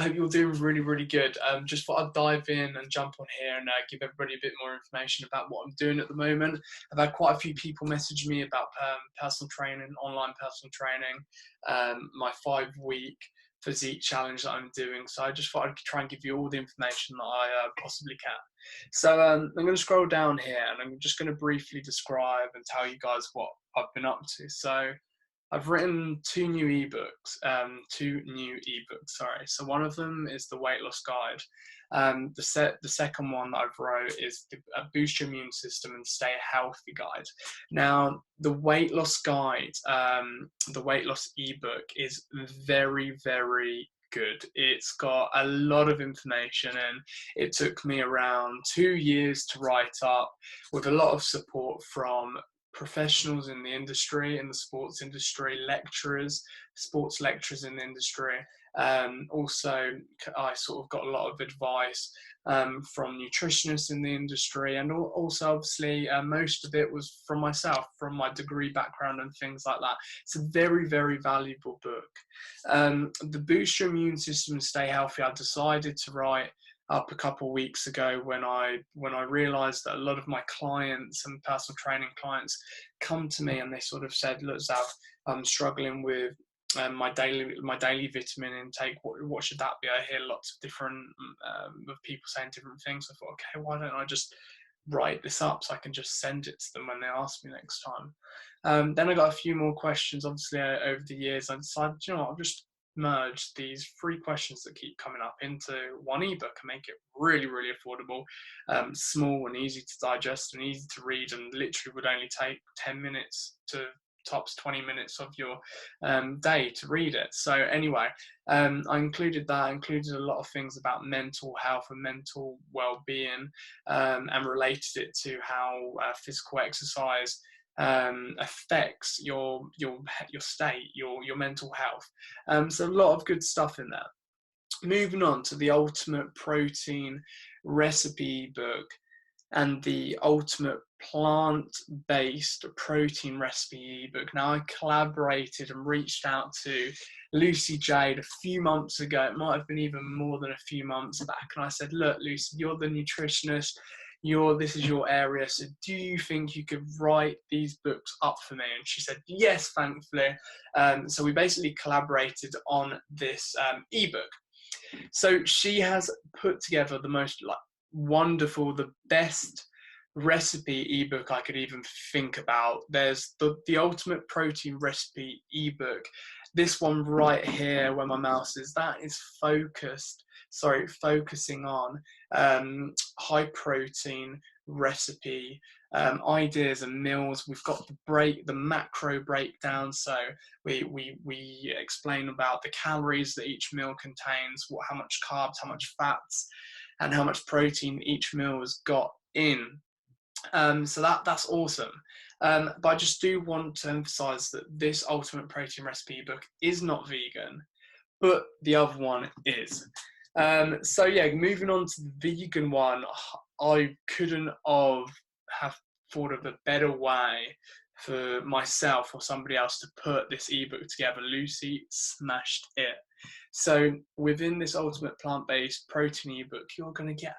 up? Hope you're doing really, really good. Just thought I'd dive in and jump on here and give everybody a bit more information about what I'm doing at the moment. I've had quite a few people message me about personal training, online personal training, my 5-week physique challenge that I'm doing. So I just thought I'd try and give you all the information that I possibly can. So I'm going to scroll down here and I'm just going to briefly describe and tell you guys what I've been up to. So I've written two new ebooks, sorry. So one of them is the weight loss guide. The second one that I've wrote is the Boost Your Immune System and Stay Healthy guide. Now, the weight loss guide, the weight loss ebook is very, very good. It's got a lot of information and it took me around 2 years to write up with a lot of support from professionals in the industry, in the sports industry, lecturers, sports lecturers in the industry. Also, I sort of got a lot of advice from nutritionists in the industry, and also obviously most of it was from myself, from my degree background and things like that. It's a very, very valuable book. The Boost Your Immune System and Stay Healthy, I decided to write up a couple of weeks ago when I realised that a lot of my clients and personal training clients come to me and they sort of said, "Look, Zav, I'm struggling with my daily vitamin intake. What should that be?" I hear lots of different of people saying different things. I thought, okay, why don't I just write this up so I can just send it to them when they ask me next time. Then I got a few more questions. Obviously, over the years, I decided, you know what, I'll just merge these 3 questions that keep coming up into one ebook and make it really, really affordable, small and easy to digest and easy to read, and literally would only take 10 minutes to tops 20 minutes of your day to read it. So anyway, I included a lot of things about mental health and mental well-being, and related it to how physical exercise affects your state, your mental health. So a lot of good stuff in there. Moving on to the Ultimate Protein Recipe book and the Ultimate Plant-Based Protein Recipe ebook. Now, I collaborated and reached out to Lucy Jade a few months ago. It might have been even more than a few months back. And I said, "Look, Lucy, you're the nutritionist. This is your area. So do you think you could write these books up for me?" And she said, "Yes, thankfully." So we basically collaborated on this ebook. So she has put together the most wonderful, the best recipe ebook I could even think about. There's the Ultimate Protein Recipe ebook. This one right here where my mouse is, that is focusing on high protein recipe ideas and meals. We've got the macro breakdown, so we explain about the calories that each meal contains, how much carbs, how much fats, and how much protein each meal has got in. So that's awesome. But I just do want to emphasize that this Ultimate Protein Recipe book is not vegan, but the other one is. So yeah, moving on to the vegan one, I couldn't have thought of a better way for myself or somebody else to put this ebook together. Lucy smashed it. So within this Ultimate Plant-Based Protein ebook, you're going to get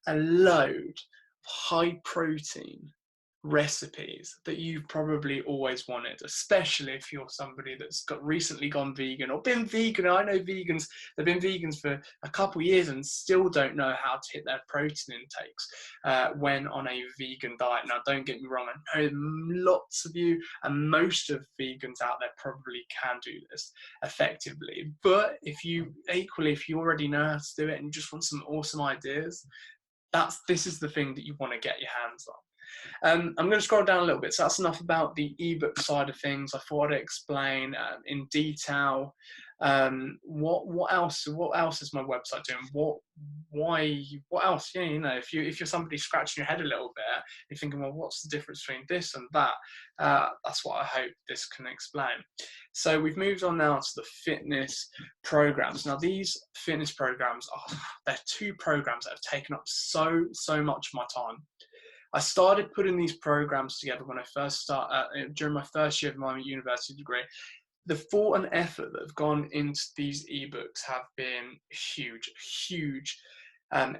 a load of high protein recipes that you've probably always wanted, especially if you're somebody that's recently gone vegan or been vegan. I know vegans, they've been vegans for a couple of years and still don't know how to hit their protein intakes when on a vegan diet. Now, don't get me wrong, I know lots of you and most of vegans out there probably can do this effectively, but if you already know how to do it and you just want some awesome ideas, this is the thing that you want to get your hands on. I'm going to scroll down a little bit. So that's enough about the ebook side of things. I thought I'd explain in detail what else is my website doing? What else? Yeah, you know, if you're somebody scratching your head a little bit, you're thinking, well, what's the difference between this and that? That's what I hope this can explain. So we've moved on now to the fitness programs. Now these fitness programs they're 2 programs that have taken up so much of my time. I started putting these programs together when I first during my first year of my university degree. the thought and effort that have gone into these ebooks have been huge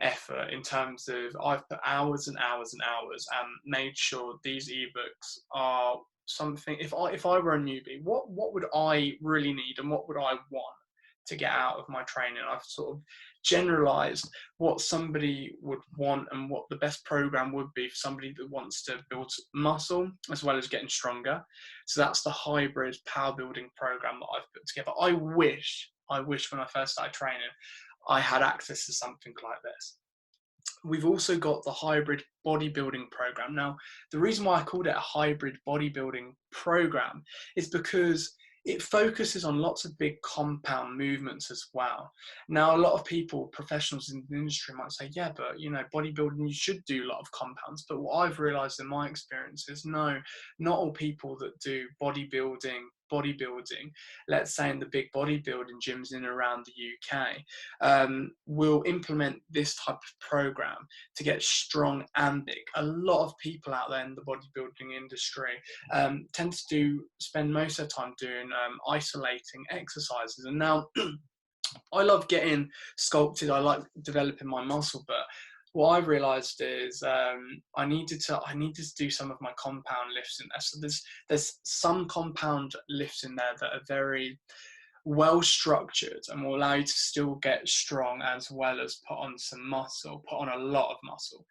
effort in terms of I've put hours and hours and hours and made sure these ebooks are something. If I were a newbie, what would I really need and what would I want to get out of my training? I've sort of generalized what somebody would want and what the best program would be for somebody that wants to build muscle as well as getting stronger. So that's the hybrid power building program that I've put together. I wish when I first started training, I had access to something like this. We've also got the hybrid bodybuilding program. Now, the reason why I called it a hybrid bodybuilding program is because it focuses on lots of big compound movements as well. Now, a lot of people, professionals in the industry, might say, yeah, but bodybuilding, you should do a lot of compounds. But what I've realized in my experience is no, not all people that do bodybuilding, let's say in the big bodybuilding gyms in and around the UK, will implement this type of program to get strong and big. A lot of people out there in the bodybuilding industry tend to spend most of their time doing isolating exercises. And now I love getting sculpted. I like developing my muscle, but what I've realized is I needed to do some of my compound lifts in there. So there's some compound lifts in there that are very well structured and will allow you to still get strong as well as put on some muscle, put on a lot of muscle.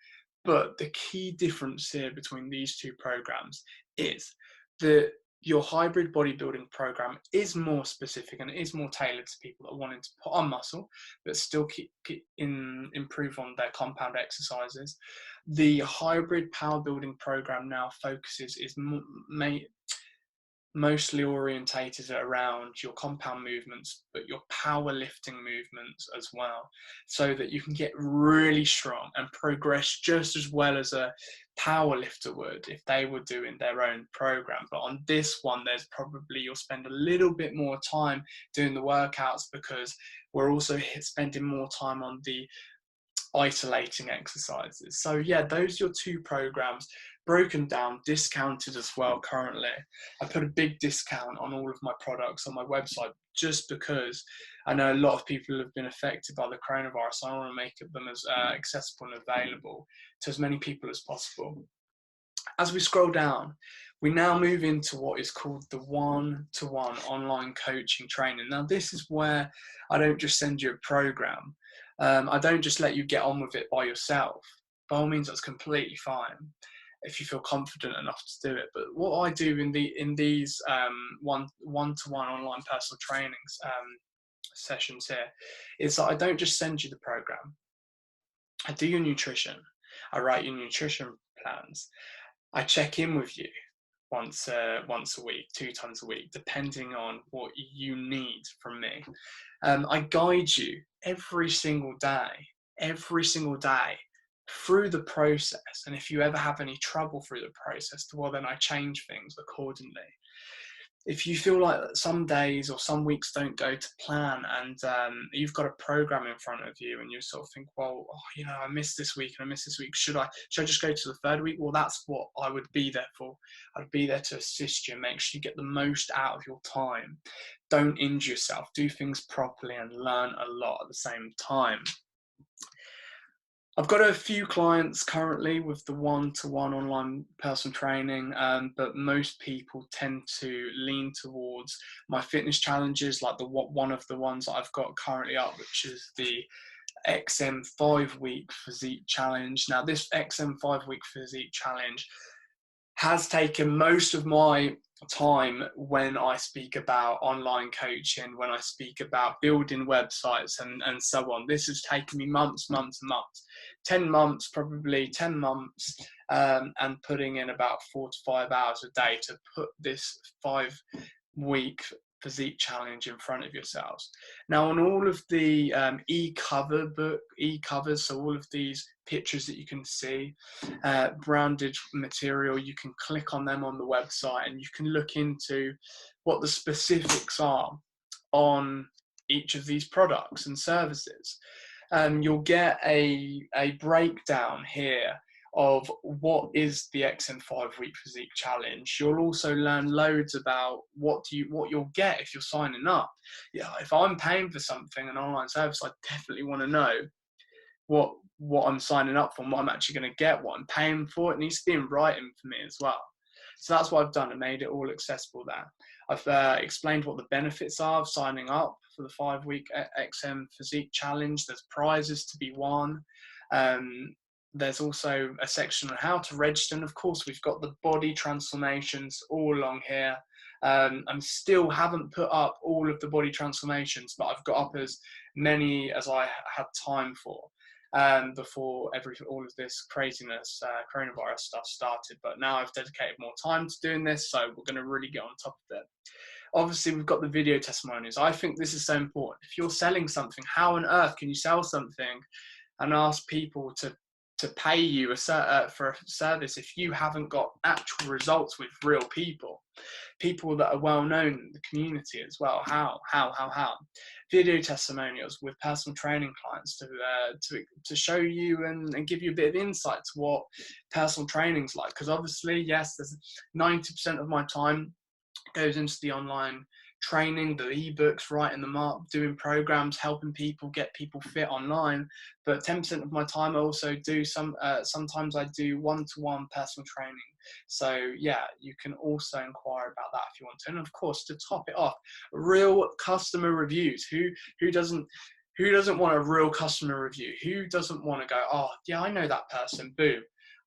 But the key difference here between these two programs is that your hybrid bodybuilding program is more specific and it is more tailored to people that are wanting to put on muscle but still improve on their compound exercises. The hybrid power building program now is mostly orientated around your compound movements, but your powerlifting movements as well, so that you can get really strong and progress just as well as a power lifter would if they were doing their own program. But on this one, you'll spend a little bit more time doing the workouts because we're also spending more time on the isolating exercises. So yeah, those are your two programs, broken down, discounted as well. Currently I put a big discount on all of my products on my website just because I know a lot of people have been affected by the coronavirus. So I want to make them as accessible and available to as many people as possible. As we scroll down, we now move into what is called the one-to-one online coaching training. Now this is where I don't just send you a program. I don't just let you get on with it by yourself. By all means, that's completely fine if you feel confident enough to do it. But what I do in these one-to-one online personal trainings sessions here is that I don't just send you the program. I do your nutrition. I write your nutrition plans. I check in with you once a week, 2 times a week, depending on what you need from me. I guide you every single day through the process. And if you ever have any trouble through the process, well, then I change things accordingly. If you feel like some days or some weeks don't go to plan and you've got a program in front of you and you sort of think, well, I missed this week and I missed this week. Should I just go to the third week? Well, that's what I would be there for. I'd be there to assist you, make sure you get the most out of your time. Don't injure yourself. Do things properly and learn a lot at the same time. I've got a few clients currently with the one-to-one online personal training, but most people tend to lean towards my fitness challenges, like one of the ones that I've got currently up, which is the XM 5-week physique challenge. Now, this XM 5-week physique challenge has taken most of my time when I speak about online coaching, when I speak about building websites and so on. This has taken me months, 10 months, and putting in about 4 to 5 hours a day to put this 5-week physique challenge in front of yourselves. Now, on all of the e-covers, so all of these pictures that you can see, branded material, you can click on them on the website and you can look into what the specifics are on each of these products and services. You'll get a breakdown here of what is the XM 5-week physique challenge. You'll also learn loads about what you'll get if you're signing up. Yeah, if I'm paying for something, an online service, I definitely want to know what I'm signing up for and what I'm actually going to get, what I'm paying for. It needs to be in writing for me as well. So that's what I've done and made it all accessible there. I've explained what the benefits are of signing up for the 5-week XM Physique Challenge. There's prizes to be won. There's also a section on how to register. And of course, we've got the body transformations all along here. I still haven't put up all of the body transformations, but I've got up as many as I had time for before all of this craziness, coronavirus stuff started. But now I've dedicated more time to doing this, so we're going to really get on top of it. Obviously, we've got the video testimonials. I think this is so important. If you're selling something, how on earth can you sell something and ask people to pay you for a service if you haven't got actual results with real people that are well known in the community as well? How? Video testimonials with personal training clients to show you and give you a bit of insight to what personal training's like. Because obviously, yes, there's 90% of my time goes into the online training, the ebooks, writing them up, doing programs, helping people get people fit online. But 10% of my time I also do sometimes I do one-to-one personal training. So yeah, you can also inquire about that if you want to. And of course, to top it off, real customer reviews. Who doesn't want a real customer review? Who doesn't want to go, oh yeah, I know that person, boom,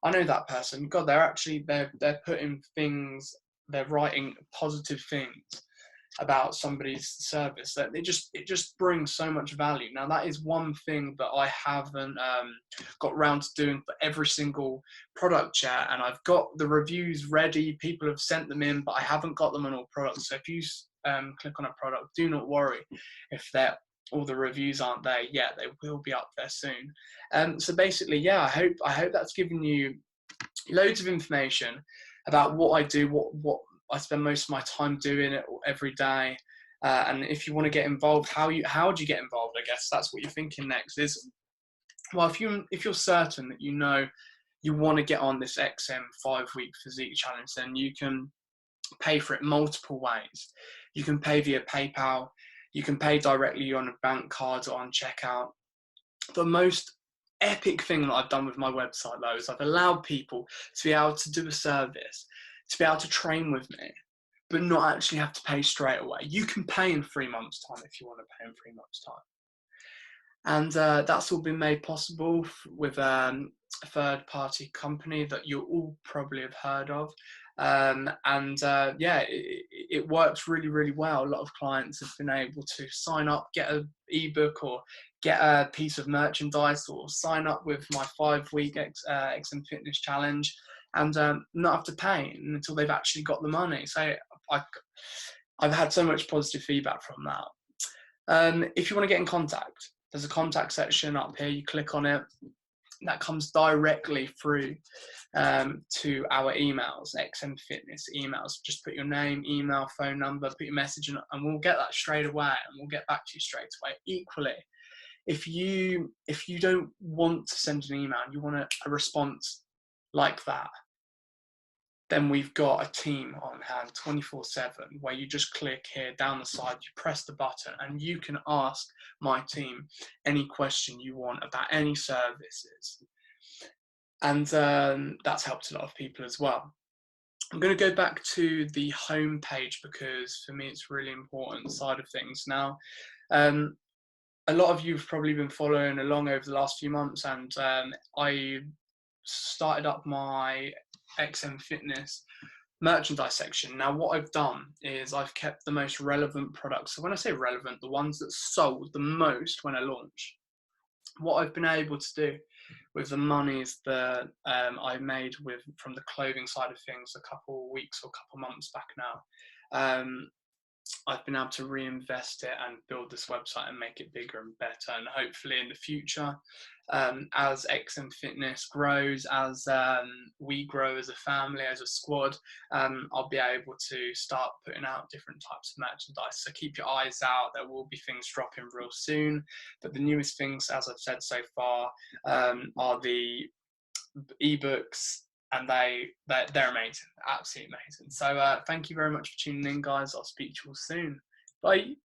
I know that person. God, they're putting things, they're writing positive things about somebody's service. That it just brings so much value. Now that is one thing that I haven't got around to doing for every single product chat, and I've got the reviews ready. People have sent them in, but I haven't got them on all products. So if you click on a product, do not worry if all the reviews aren't there yet. They will be up there soon. So basically, yeah, I hope that's given you loads of information about what I do, what I spend most of my time doing it every day. And if you want to get involved, how do you get involved? I guess that's what you're thinking next is, well, if you're certain that you know you want to get on this XM 5-week physique challenge, then you can pay for it multiple ways. You can pay via PayPal. You can pay directly on a bank card or on checkout. The most epic thing that I've done with my website, though, is I've allowed people to be able to do a service, to be able to train with me, but not actually have to pay straight away. You can pay in 3 months' time if you want to pay in 3 months' time. And that's all been made possible with a third-party company that you all probably have heard of. Yeah, it works really, really well. A lot of clients have been able to sign up, get an ebook or get a piece of merchandise, or sign up with my 5-week XM Fitness Challenge and not have to pay until they've actually got the money. So I've had so much positive feedback from that. If you want to get in contact, there's a contact section up here. You click on it. That comes directly through to our emails, XM Fitness emails. Just put your name, email, phone number, put your message in, and we'll get that straight away, and we'll get back to you straight away. Equally, if you don't want to send an email and you want a response like that, then we've got a team on hand 24/7 where you just click here down the side, you press the button, and you can ask my team any question you want about any services. And that's helped a lot of people as well. I'm going to go back to the home page because for me it's a really important side of things. Now, a lot of you have probably been following along over the last few months, and I started up my XM Fitness merchandise section. Now, what I've done is I've kept the most relevant products. So when I say relevant, the ones that sold the most when I launched. What I've been able to do with the monies that I made from the clothing side of things a couple of weeks or a couple of months back now, I've been able to reinvest it and build this website and make it bigger and better. And hopefully in the future, as XM Fitness grows, as we grow as a family, as a squad, I'll be able to start putting out different types of merchandise. So keep your eyes out. There will be things dropping real soon. But the newest things, as I've said so far, are the ebooks, and they're amazing, absolutely amazing. So thank you very much for tuning in, guys. I'll speak to you all soon. Bye.